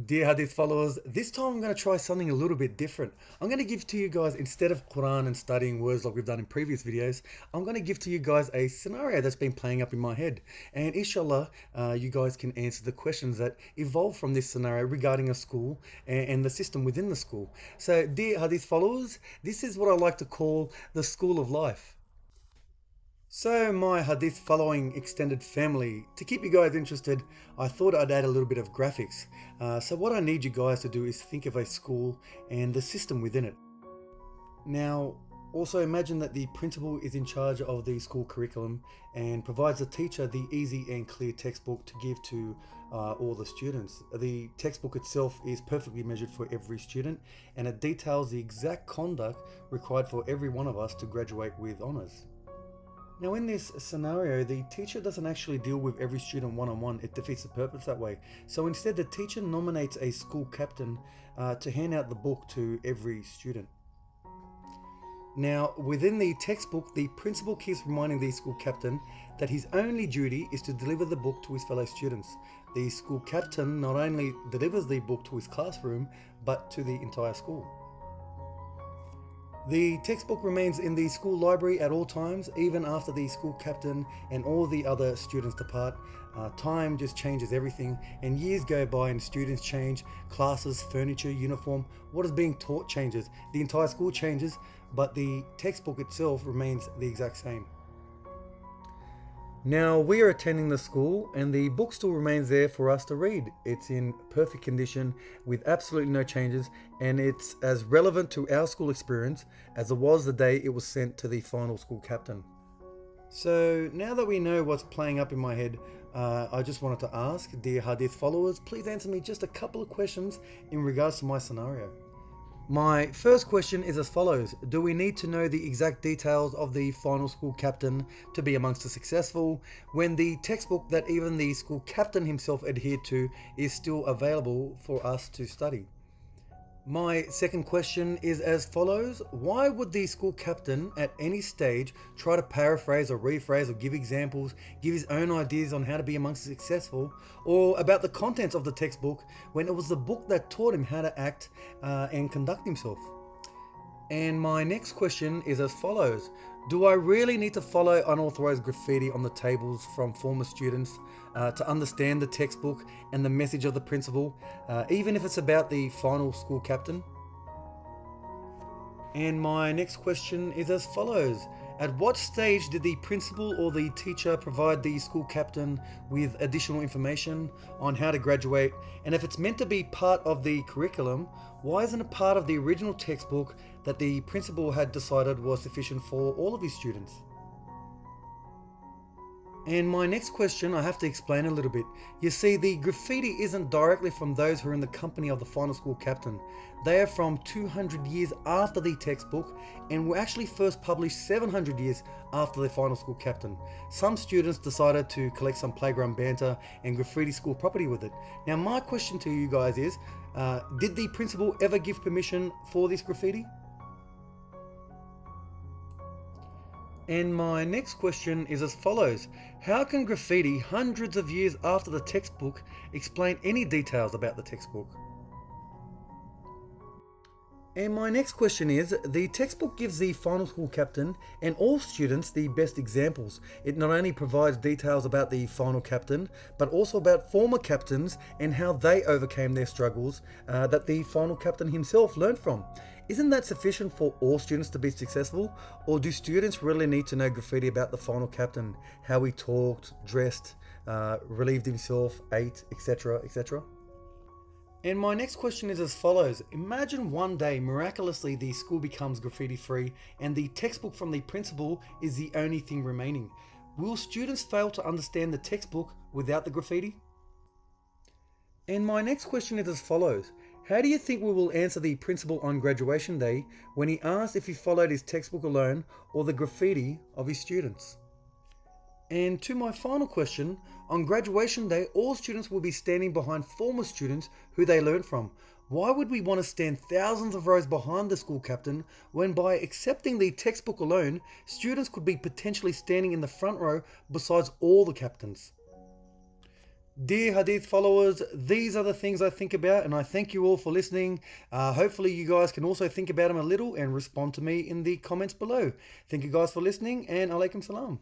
Dear Hadith followers, this time I'm going to try something a little bit different. I'm going to give to you guys, instead of Quran and studying words like we've done in previous videos, I'm going to give to you guys a scenario that's been playing up in my head. And inshallah, you guys can answer the questions that evolve from this scenario regarding a school and the system within the school. So, dear Hadith followers, this is what I like to call the school of life. So, my Hadith following extended family, to keep you guys interested, I thought I'd add a little bit of graphics. So what I need you guys to do is think of a school and the system within it. Now, also imagine that the principal is in charge of the school curriculum and provides the teacher the easy and clear textbook to give to all the students. The textbook itself is perfectly measured for every student, and it details the exact conduct required for every one of us to graduate with honours. Now, in this scenario, the teacher doesn't actually deal with every student one-on-one. It defeats the purpose that way. So instead, the teacher nominates a school captain to hand out the book to every student. Now, within the textbook, the principal keeps reminding the school captain that his only duty is to deliver the book to his fellow students. The school captain not only delivers the book to his classroom, but to the entire school. The textbook remains in the school library at all times, even after the school captain and all the other students depart. Time just changes everything, and years go by and students change, classes, furniture, uniform, what is being taught changes, the entire school changes, but the textbook itself remains the exact same. Now, we are attending the school and the book still remains there for us to read. It's in perfect condition with absolutely no changes, and it's as relevant to our school experience as it was the day it was sent to the final school captain. So now that we know what's playing up in my head, I just wanted to ask, dear Hadith followers, please answer me just a couple of questions in regards to my scenario. My first question is as follows. Do we need to know the exact details of the final school captain to be amongst the successful, when the textbook that even the school captain himself adhered to is still available for us to study? My second question is as follows. Why would the school captain at any stage try to paraphrase or rephrase or give examples, give his own ideas on how to be amongst the successful, or about the contents of the textbook when it was the book that taught him how to act and conduct himself? And my next question is as follows. Do I really need to follow unauthorized graffiti on the tables from former students to understand the textbook and the message of the principal, even if it's about the final school captain? And my next question is as follows. At what stage did the principal or the teacher provide the school captain with additional information on how to graduate? And if it's meant to be part of the curriculum, why isn't it part of the original textbook that the principal had decided was sufficient for all of his students? And my next question, I have to explain a little bit. You see, the graffiti isn't directly from those who are in the company of the final school captain. They are from 200 years after the textbook and were actually first published 700 years after the final school captain. Some students decided to collect some playground banter and graffiti school property with it. Now, my question to you guys is, did the principal ever give permission for this graffiti? And my next question is as follows. How can graffiti hundreds of years after the textbook explain any details about the textbook? And my next question is, the textbook gives the final school captain and all students the best examples. It not only provides details about the final captain, but also about former captains and how they overcame their struggles that the final captain himself learned from. Isn't that sufficient for all students to be successful? Or do students really need to know graffiti about the final captain, how he talked, dressed, relieved himself, ate, etc., etc.? And my next question is as follows. Imagine one day, miraculously, the school becomes graffiti free and the textbook from the principal is the only thing remaining. Will students fail to understand the textbook without the graffiti? And my next question is as follows. How do you think we will answer the principal on graduation day when he asked if he followed his textbook alone or the graffiti of his students? And to my final question, on graduation day, all students will be standing behind former students who they learned from. Why would we want to stand thousands of rows behind the school captain when by accepting the textbook alone, students could be potentially standing in the front row besides all the captains? Dear Hadith followers, these are the things I think about, and I thank you all for listening. Hopefully, you guys can also think about them a little and respond to me in the comments below. Thank you guys for listening, and alaikum salam.